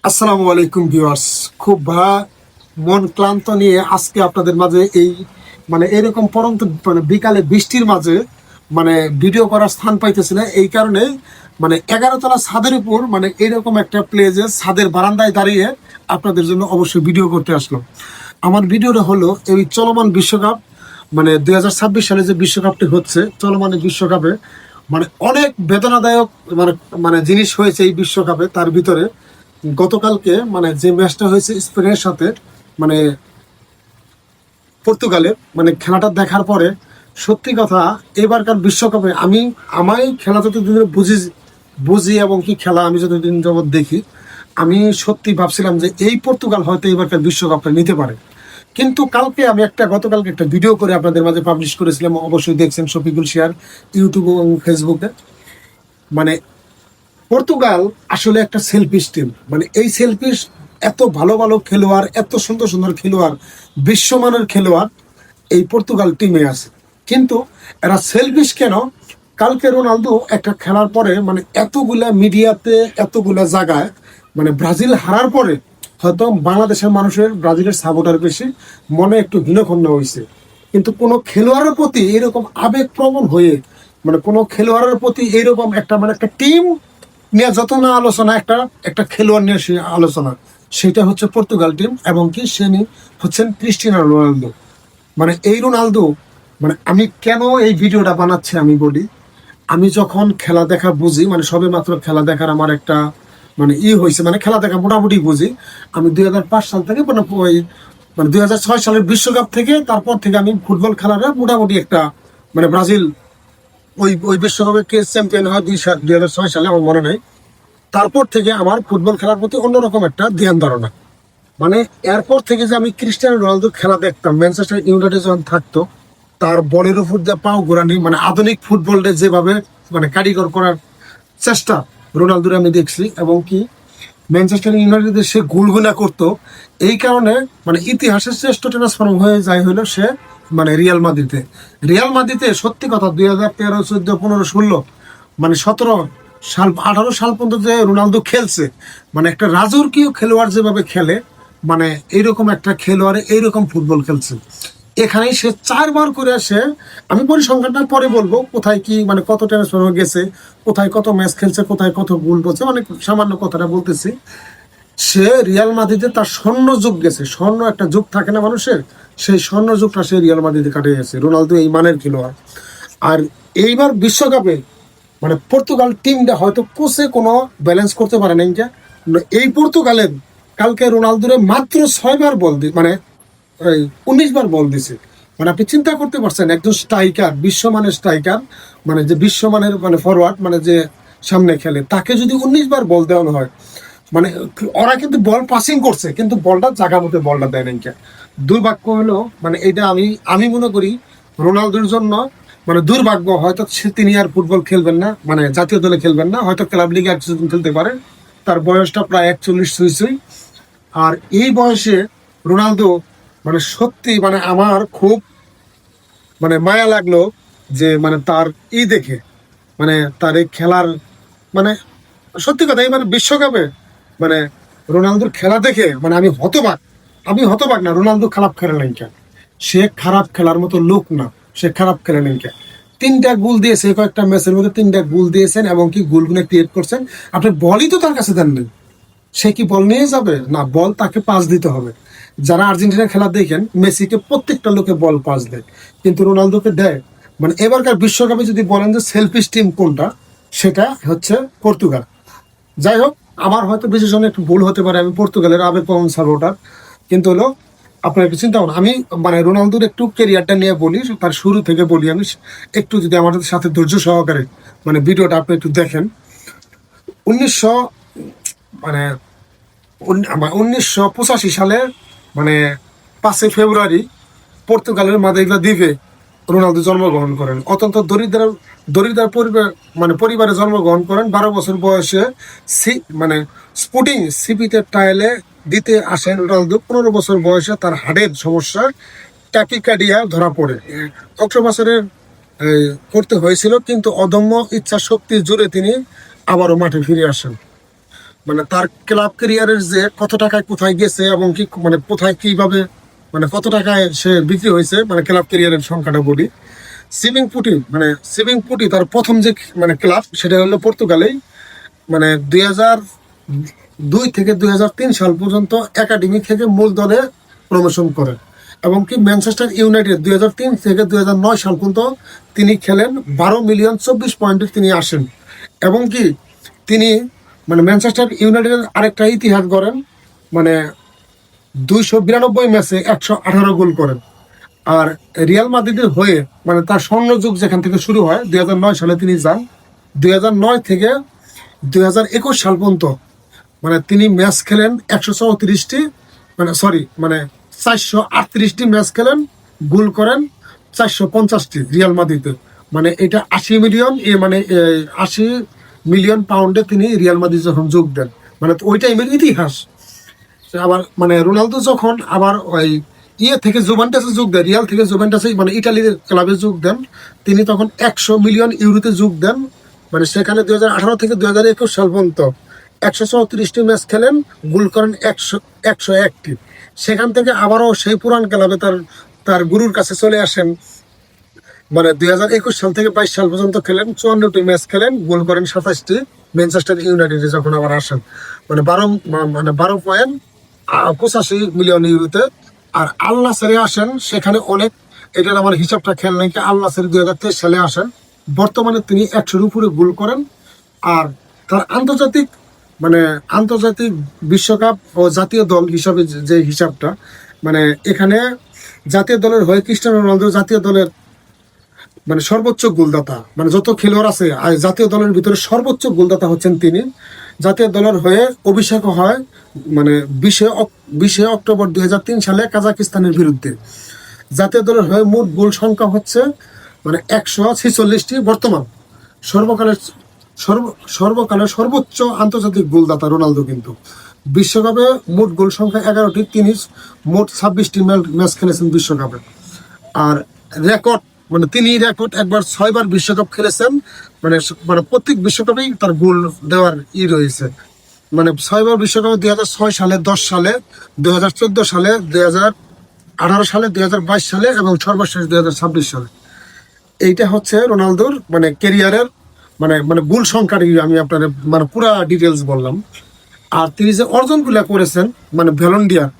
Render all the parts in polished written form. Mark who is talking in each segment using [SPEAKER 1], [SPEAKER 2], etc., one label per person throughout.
[SPEAKER 1] আসসালামু আলাইকুম ভিউয়ার্স। খুব মন ক্লান্ত নিয়ে আজকে আপনাদের মাঝে এই এরকম পরন্ত বিকালে বৃষ্টির মাঝে ভিডিও করার স্থান পাইতেছি না। এই কারণে 11 তলা ছাদের উপর এরকম একটা প্লেসে ছাদের বারান্দায় দাঁড়িয়ে আপনাদের জন্য অবশ্যই ভিডিও করতে আসলাম। আমার ভিডিওটা হলো এই চলমান বিশ্বকাপ 2026 সালে যে বিশ্বকাপটি হচ্ছে, চলমান এই বিশ্বকাপে অনেক বেদনাদায়ক জিনিস হয়েছে এই বিশ্বকাপে। তার ভিতরে গতকালকে যে ম্যাচটা হয়েছে স্পেনের সাথে মানে পর্তুগালের খেলাটা দেখার পরে সত্যি কথা, এবারকার বিশ্বকাপে আমি খেলা যতদিন বুঝি বুঝি এবং কি খেলা আমি যতদিন যাবৎ দেখি, আমি সত্যি ভাবছিলাম যে এই পর্তুগাল হয়তো এবারকার বিশ্বকাপটা নিতে পারে। কিন্তু গতকালকে একটা ভিডিও করে আপনাদের মাঝে পাবলিশ করেছিলাম, অবশ্যই দেখছেন শফিকুল শেয়ার ইউটিউব এবং ফেসবুকে। মানে পর্তুগাল আসলে একটা সেলফিশ টিম। এই সেলফিশ, এত ভালো ভালো খেলোয়াড়, এত সুন্দর সুন্দর খেলোয়াড়, বিশ্বমানের খেলোয়াড় এই পর্তুগাল টিমে আছে, কিন্তু এরা সেলফিশ কেন? কালকে রোনালদো একটা খেলার পরে এতগুলা মিডিয়াতে, এতগুলা জায়গায় ব্রাজিল হারার পরে হয়তো বাংলাদেশের মানুষের ব্রাজিলের সাপোর্টার বেশি, মনে একটু হীনখণ্ড হয়েছে। কিন্তু কোনো খেলোয়াড়ের প্রতি এরকম আবেগপ্রবণ হয়ে কোনো খেলোয়াড়ের প্রতি এইরকম একটা টিম নিয়ে যত না আলোচনা, একটা একটা খেলোয়াড় নিয়ে আলোচনা, সেটা হচ্ছে পর্তুগাল টিম। এবং কি হচ্ছেন ক্রিস্টিয়ানো রোনালদো। এই রোনালদো, আমি কেন এই ভিডিওটা বানাচ্ছি আমি বলি। আমি যখন খেলা দেখা বুঝি, সবে মাত্র খেলা দেখার আমার একটা হয়েছে, খেলা দেখা মোটামুটি বুঝি। আমি 2005 সাল থেকে 2006 সালের বিশ্বকাপ থেকে, তারপর থেকে আমি ফুটবল খেলাটা মোটামুটি একটা ব্রাজিল ওই ওই বিশ্বকাপে কে চ্যাম্পিয়ন হয় 2006 সালে, আমার মনে নেই। তারপর থেকে আমার ফুটবল খেলার প্রতি অন্যরকম একটা ধ্যান ধারণা। এরপর থেকে যে আমি ক্রিস্টিয়ানো রোনালদো খেলা দেখতাম, ম্যানচেস্টার ইউনাইটেড যখন থাকতো, তার বলের উপর দিয়ে পাও ঘোরানি, আধুনিক ফুটবলটা যেভাবে কারিগর করার চেষ্টা রোনালদোর আমি দেখছি। এবং কি ম্যানচেস্টার ইউনাইটেডে সে গুলগুলা করতো, এই কারণে ইতিহাসের শ্রেষ্ঠ ট্রান্সফর্ম হয়ে যায় হলো সে রিয়াল মাদ্রিদে সত্যি কথা 2013, 14, 15, 16, 17 সাল, 18 সাল পর্যন্ত যে রোনালদো খেলছে, একটা রাজকীয় খেলোয়াড় যেভাবে খেলে, এইরকম একটা খেলোয়াড়ে এইরকম ফুটবল খেলছে। এখানেই সে 4বার করে আসে। আমি পরিসংখ্যানটা পরে বলবো, কোথায় কি কত ট্রান্সফার গেছে, কোথায় কত ম্যাচ খেলছে, কোথায় কত গোল করছে, সামান্য কথাটা বলতেছি। সে রিয়াল মাদ্রিদে তার স্বর্ণ যুগ গেছে, স্বর্ণ একটা যুগ থাকে না মানুষের, সেই স্বর্ণ যুগটা সে রিয়াল মাদ্রিদে কাটিয়ে গেছে। রোনালদো এই মানের খেলোয়াড়। আর এইবার বিশ্বকাপে পর্তুগাল টিমটা হয়তো কোচে কোনো ব্যালেন্স করতে পারে না। এই পর্তুগালের কালকে রোনালদোরে মাত্র 6বার বল দি 19 বার বল দিছে। আপনি চিন্তা করতে পারছেন, একজন স্ট্রাইকার, বিশ্বমানের স্ট্রাইকার, যে বিশ্বমানের ফরওয়ার্ড, যে সামনে খেলে, তাকে যদি 19 বার বল দেওয়ানো হয়, ওরা কিন্তু বল পাসিং করছে, কিন্তু বলটা জায়গা মতো বলটা দেয় নাই। দুর্ভাগ্য হলো এটা আমি মনে করি রোনালদোর জন্য দুর্ভাগ্য। হয়তো তিনি আর ফুটবল খেলবেন না, জাতীয় দলে খেলবেন না, হয়তো ক্লাব লিগে আর কিছুদিন খেলতে পারে। তার বয়সটা প্রায় 41 ছুঁই। আর এই বয়সে রোনালদো সত্যি আমার খুব মায়া লাগলো যে তার দেখে, তার এই খেলার সত্যি কথা, এই বিশ্বকাপে রোনালদোর খেলা দেখে আমি হতবাক না। রোনালদো খারাপ খেলে নাই কেন, সে খারাপ খেলার মতো লোক না, সে খারাপ খেলে নাই কেন। 3টা গোল দিয়েছে কয়েকটা ম্যাচের মধ্যে, 3টা গোল দিয়েছেন এবং কি গোলগুলো ক্রিয়েট করছেন। আপনি বলই তো তার কাছে দেন নেই, সে কি বল নিয়ে যাবে? না, বল তাকে পাস দিতে হবে। যারা আর্জেন্টিনার খেলা দেখেন, মেসিকে প্রত্যেকটা লোকে বল পাস দেয়, কিন্তু রোনালদোকে দেয়। এবারকার বিশ্বকাপে যদি বলেন যে সেলফিশ টিম কোনটা, সেটা হচ্ছে পর্তুগাল। যাই হোক, আমার হয়তো বিশেষণ একটু ভুল হতে পারে, আমি পর্তুগালের আবেগপ্রবণ সাপোর্টার। কিন্তু হলো আপনার একটু চিন্তা করুন, আমি রোনালদোর একটু কেরিয়ারটা নিয়ে বলি, তার শুরু থেকে বলি। আমি একটু যদি আমাদের সাথে ধৈর্য সহকারে ভিডিওটা আপনি একটু দেখেন। 1900 মানে 1985 সালে 5 ফেব্রুয়ারি পর্তুগালের মাদেইরা দ্বীপে রোনালদো জন্মগ্রহণ করেন। অত্যন্ত দরিদ্র পরিবারে জন্মগ্রহণ করেন। 12 বছর বয়সে স্পোর্টিং সিপিতে ট্রায়ালে দিতে আসেন রোনালদো। 15 বছর বয়সে তার হার্টের সমস্যা, ট্যাকিকার্ডিয়া ধরা পড়ে। অক্টোবরের করতে হয়েছিল, কিন্তু অদম্য ইচ্ছা শক্তির জোরে তিনি আবারও মাঠে ফিরে আসেন। মানে তার ক্লাব ক্যারিয়ারের যে কত টাকায় কোথায় গেছে এবং কি মানে কোথায় কিভাবে মানে কত টাকায় সে বিক্রি হয়েছে, মানে ক্লাব ক্যারিয়ারের সংখ্যাটা বলি। সিভিং পুটি তার প্রথম যে মানে ক্লাব সেটা হলো পর্তুগালেই, মানে 2002 থেকে 2003 সাল পর্যন্ত একাডেমি থেকে মূল দলে প্রমোশন করেন। এবং কি ম্যানচেস্টার ইউনাইটেড 2003 থেকে 2009 সাল পর্যন্ত তিনি খেলেন, 12,24,000,000 তিনি আসেন। এবং কি তিনি মানে ম্যানচেস্টার ইউনাইটেডের আরেকটা ইতিহাস গড়েন, মানে 292 ম্যাচে 118 গোল করেন। আর রিয়াল মাদ্রিদের হয়ে মানে তার স্বর্ণযুগ যেখান থেকে শুরু হয় 2009 সালে তিনি যান, 2009 থেকে 2021 সাল পর্যন্ত মানে তিনি ম্যাচ খেলেন 134টি, মানে 438টি ম্যাচ খেলেন, গোল করেন 450টি রিয়াল মাদ্রিদে। মানে এটা 80 মিলিয়ন পাউন্ডে তিনি রিয়াল মাদ্রিদ যখন যোগ দেন, মানে ওই টাইমের ইতিহাস। আবার মানে রোনালদো যখন আবার ওই থেকে জুভেন্টাসে যোগ দেন, রিয়াল থেকে জুভেন্টাসে মানে ইটালির ক্লাবে যোগ দেন, তিনি তখন 100 মিলিয়ন ইউরোতে যোগ দেন। মানে সেখানে 2018 থেকে 2021 সাল পর্যন্ত 134টি ম্যাচ খেলেন, গোল করেন 101টি। সেখান থেকে আবারও সেই পুরান ক্লাবে তার গুরুর কাছে চলে আসেন, মানে 2021 সাল থেকে 22 সাল পর্যন্ত খেলেন, 54টি ম্যাচ খেলেন, গোল করেন 27টি ম্যানচেস্টার ইউনাইটেডে যখন আবার আসেন, মানে 12.85 মিলিয়ন ইউরোতে। আর আল নাসেরে আসেন, সেখানে অনেক, এটার আমার হিসাবটা খেয়াল নেই, আল নাসেরে 2023 সালে আসেন, বর্তমানে তিনি 100-এর উপরে গোল করেন। আর তার আন্তর্জাতিক বিশ্বকাপ ও জাতীয় দল হিসাবে যে হিসাবটা, মানে এখানে জাতীয় দলের হয়ে ক্রিস্টিয়ানো রোনালদো জাতীয় দলের মানে সর্বোচ্চ গোলদাতা, মানে যত খেলোয়াড় আছে আর জাতীয় দলের ভিতরে সর্বোচ্চ গোলদাতা হচ্ছেন তিনি। জাতীয় দলের হয়ে অভিষেক হয় মানে 20 অক্টোবর 2003 সালে কাজাকিস্তানের বিরুদ্ধে। জাতীয় দলের হয়ে মোট গোল সংখ্যা হচ্ছে মানে 146টি। বর্তমান সর্বকালের সর্বোচ্চ আন্তর্জাতিক গোলদাতা রোনালদো। কিন্তু বিশ্বকাপে মোট গোল সংখ্যা 11টি, তিনি মোট 26টি ম্যাচ খেলেছেন বিশ্বকাপে। আর রেকর্ড মানে তিনি একবার 6বার বিশ্বকাপ খেলেছেন, মানে প্রত্যেক বিশ্বকাপেই তার গোল দেওয়ার রয়েছে। মানে 6বার বিশ্বকাপে 2006 সালে, 10 সালে, 2014 সালে, 2018 সালে, 2022 সালে এবং সর্বশেষ 2026 সালে। এইটা হচ্ছে রোনালদোর মানে ক্যারিয়ারের মানে গোল সংখ্যার আমি আপনার মানে পুরা ডিটেলস বললাম। আর তিনি যে অর্জনগুলা করেছেন, মানে ভ্যালন্ডিয়ার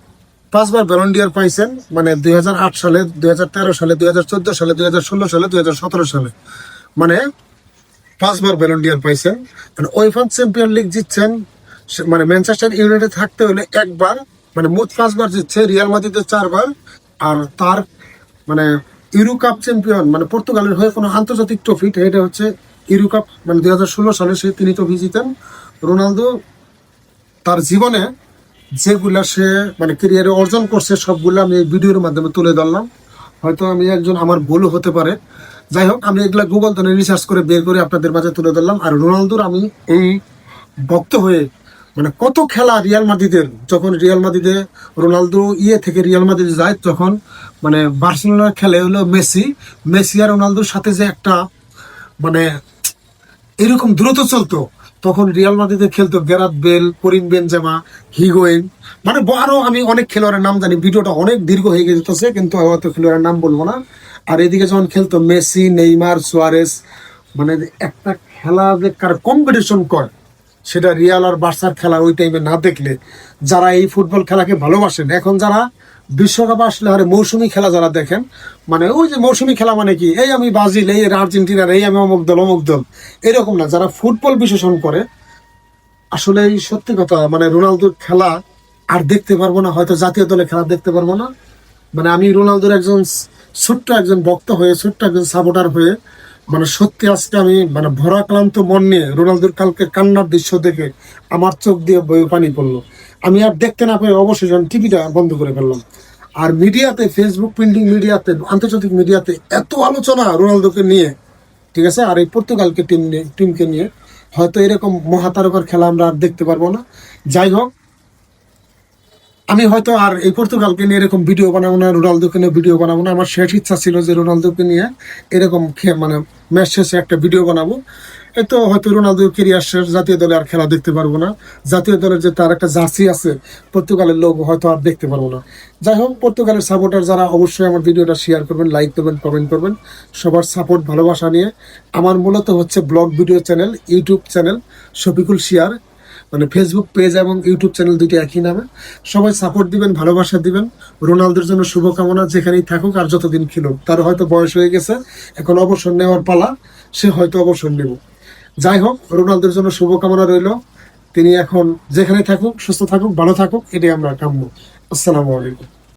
[SPEAKER 1] 5বার ভ্যালন্ডিয়ার পাইছেন, মানে 2008 সালে, 2013 সালে, 2014 সালে, 2016 সালে, 2017 সালে, মানে 5বার ভ্যালন্ডিয়ার পাইছেন। ওয়েফা চ্যাম্পিয়ন লিগ জিতছেন, মানে ম্যানচেস্টার ইউনাইটেড থাকতে হলে একবার, মানে মোট 5বার জিতছে, রিয়াল মাদ্রিদে 4বার। আর তার মানে ইউরো কাপ চ্যাম্পিয়ন, মানে পর্তুগালের হয়ে কোনো আন্তর্জাতিক ট্রফি, এটা হচ্ছে ইউরো কাপ, মানে 2016 সালে তিনি ট্রফি জিতেন। রোনালদো তার জীবনে যেগুলা সে মানে ক্যারিয়ারে অর্জন করছে সবগুলো আমি এই ভিডিওর মাধ্যমে তুলে ধরলাম। হয়তো আমি আমার ভুলও হতে পারে, যাই হোক আমি এগুলা গুগল থেকে রিসার্চ করে বের করে আপনাদের মাঝে তুলে ধরলাম। আর রোনালদোর আমি এই ভক্ত হয়ে মানে কত খেলা রিয়াল মাদ্রিদের, যখন রিয়াল মাদ্রিদে রোনালদো থেকে রিয়াল মাদ্রিদে যায়, তখন মানে বার্সেলোনার খেলে হলো মেসি আর রোনালদোর সাথে যে একটা মানে এরকম দ্রুত চলতো, তখন রিয়াল মাদ্রিদে খেলতো গ্যারাথ বেল, করিম বেনজেমা, হিগোয়েন, মানে আরো আমি অনেক খেলোয়াড়ের নাম জানি, ভিডিওটা অনেক দীর্ঘ হয়ে যেতেছে কিন্তু হয়তো খেলোয়াড়ের নাম বলবো না। আর এদিকে যখন খেলতো মেসি, নেইমার, সুয়ারেস, মানে একটা খেলা যে কার কম্পিটিশন করে, সেটা রিয়াল আর বার্সার খেলা ওই টাইমে না দেখলে, যারা এই ফুটবল খেলাকে ভালোবাসেন, এখন যারা বিশ্বকাপ আসলে আরে মৌসুমী খেলা যারা দেখেন, মানে ওই যে মৌসুমী খেলা মানে কি, এই আমি ব্রাজিল, এই আর্জেন্টিনার, এই আমি অমুক দল, এরকম না। যারা ফুটবল বিশ্লেষণ করে, আসলে এই সত্যি কথা, মানে রোনালদোর খেলা আর দেখতে পারবো না, হয়তো জাতীয় দলে খেলা দেখতে পারবো না। মানে আমি রোনালদোর ছোট্ট একজন ভক্ত হয়ে, ছোট্ট একজন সাপোর্টার হয়ে, মানে সত্যি আজকে আমি মানে ভরাক্লান্ত মন নিয়ে রোনালদোর কালকে কান্নার দৃশ্য দেখে আমার চোখ দিয়ে বয়ে পানি পড়লো। আমি আর দেখতে না পেয়ে অবশ্যই টিভিটা বন্ধ করে ফেললাম। আর মিডিয়াতে, ফেসবুক প্রিন্টিং মিডিয়াতে, আন্তর্জাতিক মিডিয়াতে এত আলোচনা রোনালদোকে নিয়ে, ঠিক আছে, আর এই পর্তুগালকে টিমকে নিয়ে, হয়তো এরকম মহাতারকার খেলা আমরা আর দেখতে পারবো না। যাই হোক, আমি হয়তো আর এই পর্তুগালকে নিয়ে এরকম ভিডিও বানাবো না, রোনালদোকে নিয়ে ভিডিও বানাবো না। আমার শেষ ইচ্ছা ছিল যে রোনালদোকে নিয়ে এরকম মানে ম্যাচ শেষে একটা ভিডিও বানাবো। এই তো হয়তো রোনালদো কেরিয়ার শেষ, জাতীয় দলে আর খেলা দেখতে পারবো না। জাতীয় দলের যে তার একটা জার্সি আছে পর্তুগালের লোগো, হয়তো আর দেখতে পারবো না। যাই হোক, পর্তুগালের সাপোর্টার যারা, অবশ্যই আমার ভিডিওটা শেয়ার করবেন, লাইক করবেন, কমেন্ট করবেন। সবার সাপোর্ট ভালোবাসা নিয়ে আমার মূলত হচ্ছে blog video channel, YouTube channel Shafikul Shiar, মানে ফেসবুক পেজ এবং ইউটিউব চ্যানেল দুটি একই নামে। সবাই সাপোর্ট দিবেন, ভালোবাসা দিবেন। রোনালদোর জন্য শুভকামনা, যেখানেই থাকুক আর যতদিন খেলুক। তার হয়তো বয়স হয়ে গেছে, এখন অবসর নেওয়ার পালা, সে হয়তো অবসর নেব। যাই হোক, রোনালদোর জন্য শুভকামনা রইল। তিনি এখন যেখানে থাকুক, সুস্থ থাকুক, ভালো থাকুক, এটাই আমরা কাম্য। আসসালামু আলাইকুম।